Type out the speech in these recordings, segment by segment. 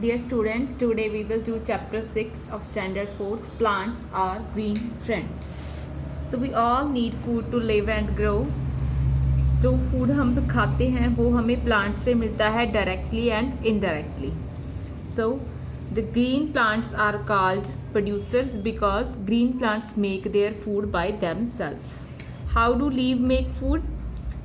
Dear students, today we will do chapter 6 of standard 4th. Plants are green friends. So we all need food to live and grow. जो food हम खाते हैं वो हमें plant से मिलता है directly and indirectly. So the green plants are called producers because green plants make their food by themselves. How do leaves make food?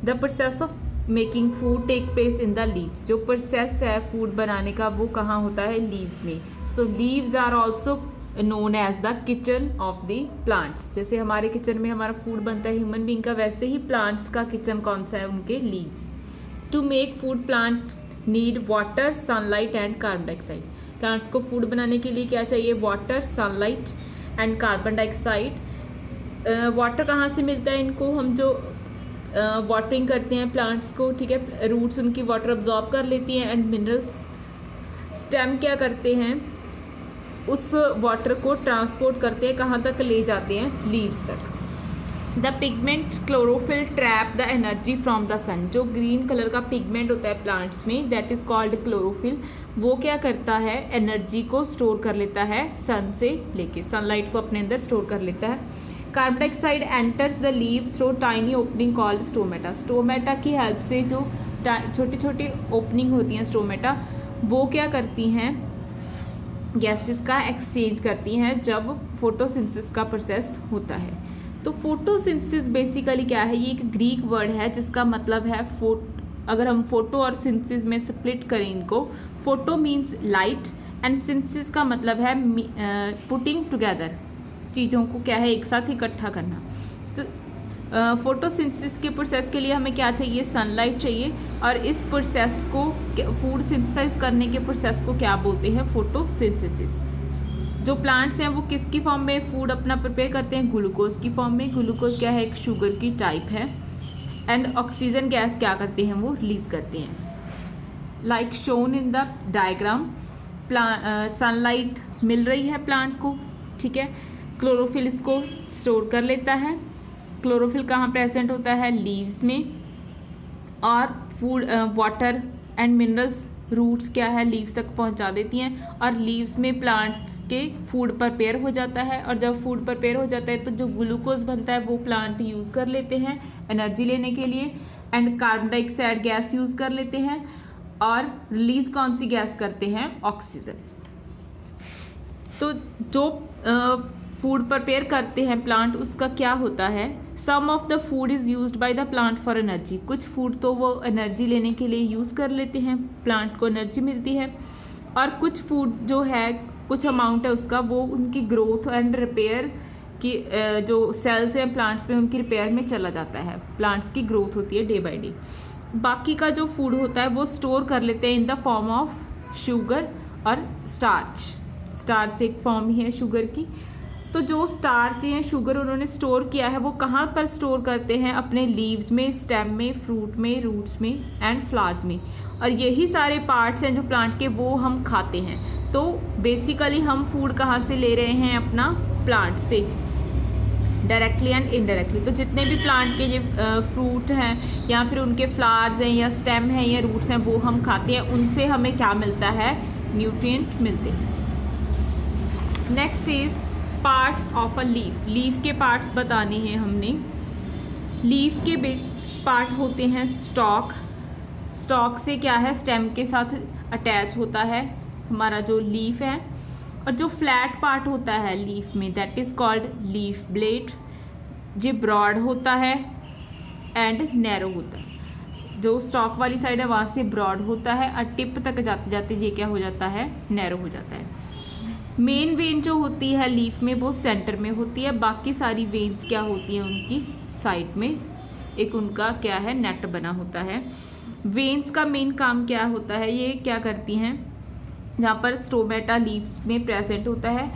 The process of making food take place in the leaves. जो process है food बनाने का वो कहाँ होता है? Leaves में. So leaves are also known as the kitchen of the plants. जैसे हमारे किचन में हमारा फूड बनता है ह्यूमन बींग का, वैसे ही प्लांट्स का किचन कौन सा है? उनके leaves. To make food plant need water, sunlight and carbon dioxide. Plants को फूड बनाने के लिए क्या चाहिए? Water, sunlight and carbon dioxide. Water कहाँ से मिलता है इनको? हम जो वाटरिंग करते हैं प्लांट्स को, ठीक है, रूट्स उनकी वाटर अब्जॉर्ब कर लेती हैं. एंड मिनरल्स, स्टेम क्या करते हैं? उस वाटर को ट्रांसपोर्ट करते हैं, कहाँ तक ले जाते हैं? लीव्स तक. The pigment chlorophyll trap the energy from the sun. जो ग्रीन कलर का पिगमेंट होता है प्लांट्स में, दैट इज कॉल्ड क्लोरोफिल. वो क्या करता है? एनर्जी को स्टोर कर लेता है सन से लेके, सनलाइट को अपने अंदर स्टोर कर लेता है. Carbon dioxide enters the leave through tiny opening called stomata. Stomata की हेल्प से जो छोटी छोटी ओपनिंग होती हैं स्टोमेटा, वो क्या करती हैं? गैसेस का एक्सचेंज करती हैं जब फोटोसिंथेसिस का प्रोसेस होता है. तो फोटोसिंथेसिस बेसिकली क्या है? ये एक ग्रीक वर्ड है जिसका मतलब है अगर हम फोटो और सिंथेसिस में स्प्लिट करें इनको, photo means light and synthesis का मतलब है पुटिंग टुगेदर, चीज़ों को क्या है? एक साथ इकट्ठा करना. तो फोटोसिंथेसिस के प्रोसेस के लिए हमें क्या चाहिए? सनलाइट चाहिए. और इस प्रोसेस को, फूड सिंथेसाइज करने के प्रोसेस को क्या बोलते हैं? फोटोसिंथेसिस. जो प्लांट्स हैं वो किसकी फॉर्म में फूड अपना प्रिपेयर करते हैं? ग्लूकोज की फॉर्म में. ग्लूकोज क्या है? एक शुगर की टाइप है. एंड ऑक्सीजन गैस क्या करते हैं? वो रिलीज करते हैं. Like shown in the diagram, sunlight मिल रही है प्लांट को, ठीक है. क्लोरोफिल इसको स्टोर कर लेता है. क्लोरोफिल कहाँ प्रेजेंट होता है? लीव्स में. और food, water and minerals, roots क्या है? लीव्स तक पहुँचा देती हैं. और लीव्स में प्लांट्स के फूड प्रिपेयर हो जाता है. और जब फूड प्रिपेयर हो जाता है तो जो ग्लूकोज बनता है वो प्लांट यूज़ कर लेते हैं एनर्जी लेने के लिए. And carbon dioxide gas use कर लेते हैं. और रिलीज कौन सी गैस करते हैं? ऑक्सीजन. तो जो फूड प्रिपेयर करते हैं प्लांट, उसका क्या होता है? Some of the food is used by the plant for energy. कुछ फूड तो वो एनर्जी लेने के लिए यूज़ कर लेते हैं, प्लांट को एनर्जी मिलती है. और कुछ फूड जो है, कुछ अमाउंट है उसका, वो उनकी ग्रोथ एंड रिपेयर की, जो सेल्स हैं प्लांट्स में, उनकी रिपेयर में चला जाता है. प्लांट्स की ग्रोथ होती है डे बाई डे. बाकी का जो फूड होता है वो स्टोर कर लेते हैं इन द फॉर्म ऑफ शुगर और स्टार्च. स्टार्च एक फॉर्म ही है शुगर की. तो जो स्टार्च या शुगर उन्होंने स्टोर किया है वो कहाँ पर स्टोर करते हैं? अपने लीव्स में, स्टेम में, फ्रूट में, रूट्स में एंड फ्लावर्स में. और यही सारे पार्ट्स हैं जो प्लांट के, वो हम खाते हैं. तो बेसिकली हम फूड कहाँ से ले रहे हैं? अपना प्लांट से, डायरेक्टली एंड इनडायरेक्टली. तो जितने भी प्लांट के ये फ्रूट हैं या फिर उनके फ्लावर्स हैं या स्टेम हैं या रूट्स हैं, वो हम खाते हैं. उनसे हमें क्या मिलता है? न्यूट्रिएंट मिलते हैं. Next is parts of a leaf. Leaf के पार्ट्स बताने हैं हमने. लीफ के पार्ट होते हैं स्टॉक. स्टॉक से क्या है? स्टेम के साथ अटैच होता है हमारा जो लीफ है. और जो फ्लैट पार्ट होता है लीफ में, that is called leaf blade. ये ब्रॉड होता है एंड नैरो होता है. जो स्टॉक वाली साइड है वहाँ से ब्रॉड होता है और टिप तक जाते जाते ये क्या हो जाता है? नैरो हो जाता है. मेन वेन जो होती है लीफ में वो सेंटर में होती है. बाकी सारी वेन्स क्या होती हैं? उनकी साइड में एक उनका क्या है? नेट बना होता है. वेन्स का मेन काम क्या होता है? ये क्या करती हैं? जहाँ पर स्टोमेटा लीफ में प्रेजेंट होता है,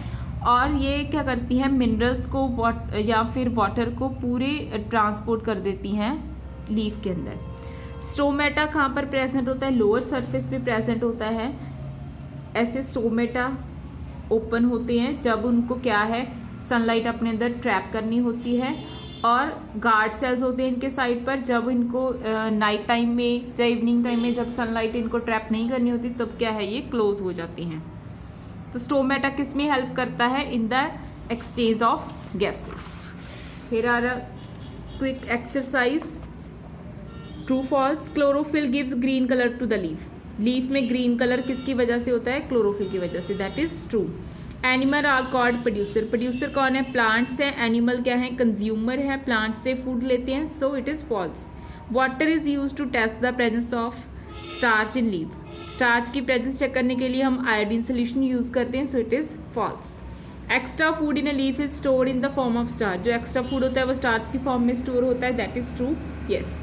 और ये क्या करती हैं? मिनरल्स को या फिर वाटर को पूरे ट्रांसपोर्ट कर देती हैं लीफ के अंदर. स्टोमेटा कहाँ पर प्रेजेंट होता है? लोअर सरफेस पे प्रेजेंट होता है. ऐसे स्टोमेटा ओपन होते हैं जब उनको क्या है? सनलाइट अपने अंदर ट्रैप करनी होती है. और गार्ड सेल्स होते हैं इनके साइड पर। जब इनको नाइट टाइम में या इवनिंग टाइम में जब सनलाइट इनको ट्रैप नहीं करनी होती तब क्या है, ये क्लोज हो जाती हैं। तो स्टोमेटा किस में हेल्प करता है, in the exchange of gases. फिर आ रहा quick exercise, true false. Chlorophyll gives green colour to the leaf. Leaf में ग्रीन कलर किसकी वजह से होता है, क्लोरोफिल की वजह से, that is true. Animal are called producer. Producer कौन है, प्लांट्स है। एनिमल क्या है, कंज्यूमर है, प्लांट से फूड लेते हैं, so it is false. Water is use to test the presence of starch in leaf. Starch की प्रेजेंस चेक करने के लिए हम आयोडीन सोल्यूशन यूज करते हैं, so it is false. Extra food in a leaf is stored in the form of starch. जो extra food होता है वो स्टार्च की फॉर्म में स्टोर होता है, that is true, yes.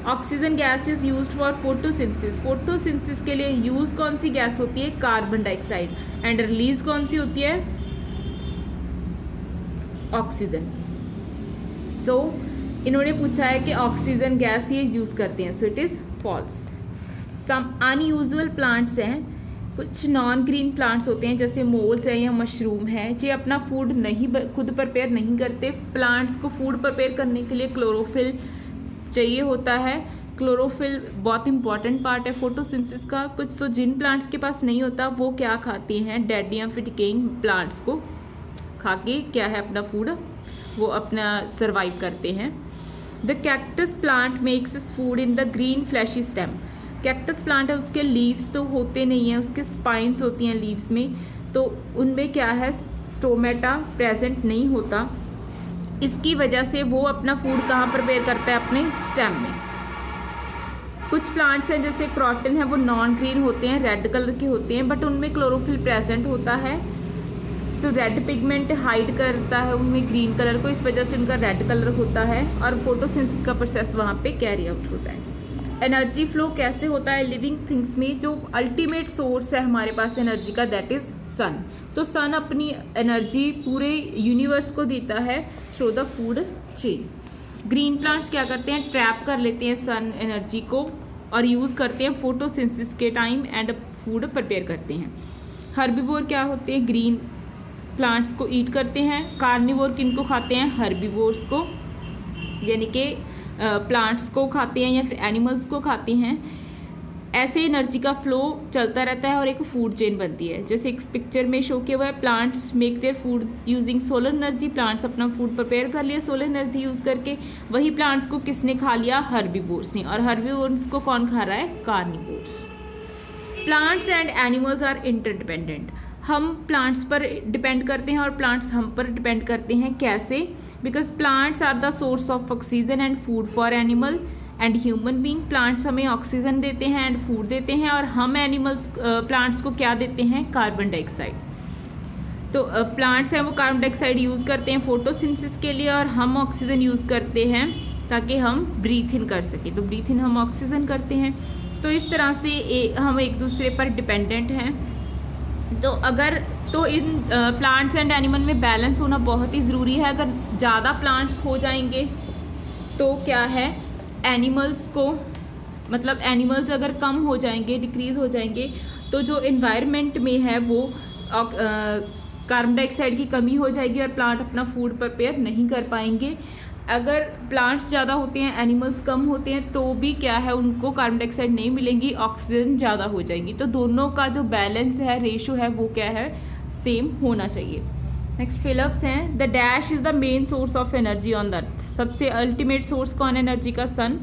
Oxygen gas is used for photosynthesis. Photosynthesis के लिए यूज कौन सी गैस होती है, कार्बन डाइऑक्साइड, एंड रिलीज कौन सी होती है, ऑक्सीजन। सो इन्होंने पूछा है कि ऑक्सीजन गैस ये यूज करते हैं, so it is false. Some unusual plants हैं, कुछ नॉन ग्रीन प्लांट्स होते हैं जैसे मोल्स है या मशरूम है, जो अपना फूड नहीं खुद प्रिपेयर नहीं करते। प्लांट्स को फूड प्रिपेयर करने के लिए क्लोरोफिल चाहिए होता है। क्लोरोफिल बहुत इंपॉर्टेंट पार्ट है फोटोसिंथेसिस का। कुछ तो जिन प्लांट्स के पास नहीं होता वो क्या खाती हैं, डेड या फिर डिकेइंग प्लांट्स को खा के क्या है अपना फूड वो अपना सर्वाइव करते हैं। The cactus plant makes its food in the green fleshy stem. Cactus plant है, उसके लीव्स तो होते नहीं हैं, उसके स्पाइंस होती हैं लीव्स में, तो उनमें क्या है, स्टोमेटा प्रेजेंट नहीं होता। इसकी वजह से वो अपना फूड कहाँ प्रिपेयर करता है, अपने स्टेम में। कुछ प्लांट्स हैं जैसे क्रॉटन है, वो नॉन ग्रीन होते हैं, रेड कलर के होते हैं, बट उनमें क्लोरोफिल प्रेजेंट होता है। सो रेड पिगमेंट हाइड करता है उनमें ग्रीन कलर को, इस वजह से उनका रेड कलर होता है और फोटोसिंथेसिस का प्रोसेस वहाँ पे कैरी आउट होता है। एनर्जी फ्लो कैसे होता है लिविंग थिंग्स में, जो अल्टीमेट सोर्स है हमारे पास एनर्जी का, दैट इज सन। तो सन अपनी एनर्जी पूरे यूनिवर्स को देता है through the food chain. Green plants क्या करते हैं, ट्रैप कर लेते हैं सन एनर्जी को और यूज़ करते हैं फोटोसिंथेसिस के टाइम एंड फूड प्रिपेयर करते हैं। हर्बीवोर क्या होते हैं, ग्रीन प्लांट्स को ईट करते हैं। कार्निवोर किनको खाते हैं, हर्बीवोर्स को, यानी कि प्लांट्स को खाते हैं या फिर एनिमल्स को खाते हैं। ऐसे एनर्जी का फ्लो चलता रहता है और एक फूड चेन बनती है। जैसे इस पिक्चर में शो किया हुआ है, plants make their food using solar energy. Plants अपना फूड प्रिपेयर कर लिया सोलर एनर्जी यूज़ करके। वही प्लांट्स को किसने खा लिया, हर्बीवोर्स ने, और हर्बीवोर्स को कौन खा रहा है, carnivores. Plants and animals are interdependent. हम प्लांट्स पर डिपेंड करते हैं और प्लांट्स हम पर डिपेंड करते हैं। कैसे, because plants are the source of oxygen and food for animal and human being. Plants हमें ऑक्सीजन देते हैं एंड फूड देते हैं, और हम एनिमल्स प्लांट्स को क्या देते हैं, कार्बन डाइऑक्साइड। तो प्लांट्स हैं वो कार्बन डाइऑक्साइड यूज़ करते हैं फोटोसिंथेसिस के लिए, और हम ऑक्सीजन यूज़ करते हैं ताकि हम ब्रीथ इन कर सकें। तो ब्रीथ इन हम ऑक्सीजन करते हैं। तो इस तरह से हम एक दूसरे पर डिपेंडेंट हैं। तो इन प्लांट्स एंड एनिमल में बैलेंस होना बहुत ही ज़रूरी है। अगर ज़्यादा प्लांट्स हो जाएंगे तो क्या है, एनिमल्स को, मतलब एनिमल्स अगर कम हो जाएंगे, डिक्रीज़ हो जाएंगे, तो जो इन्वायरमेंट में है वो कार्बन डाइऑक्साइड की कमी हो जाएगी और प्लांट अपना फूड प्रिपेयर नहीं कर पाएंगे। अगर प्लांट्स ज़्यादा होते हैं, एनिमल्स कम होते हैं, तो भी क्या है, उनको कार्बन डाइऑक्साइड नहीं मिलेंगी, ऑक्सीजन ज़्यादा हो जाएगी। तो दोनों का जो बैलेंस है, रेशो है, वो क्या है, सेम होना चाहिए। नेक्स्ट फिलअप्स हैं, the dash is the main source of energy on the earth. सबसे अल्टीमेट सोर्स कौन है एनर्जी का, सन।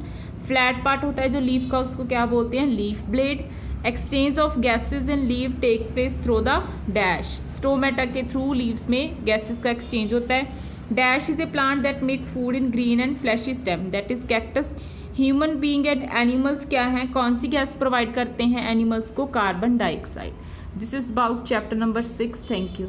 फ्लैट पार्ट होता है जो लीफ का, उसको क्या बोलते हैं, leaf blade. Exchange of gases in leave take place through the dash. Stomata के थ्रू लीव्स में गैसेज का एक्सचेंज होता है। Dash is a plant that make food in green and fleshy stem, that is cactus. Human being and animals क्या हैं, कौन सी gas provide करते हैं एनिमल्स को, carbon dioxide. This is about chapter number 6। Thank you.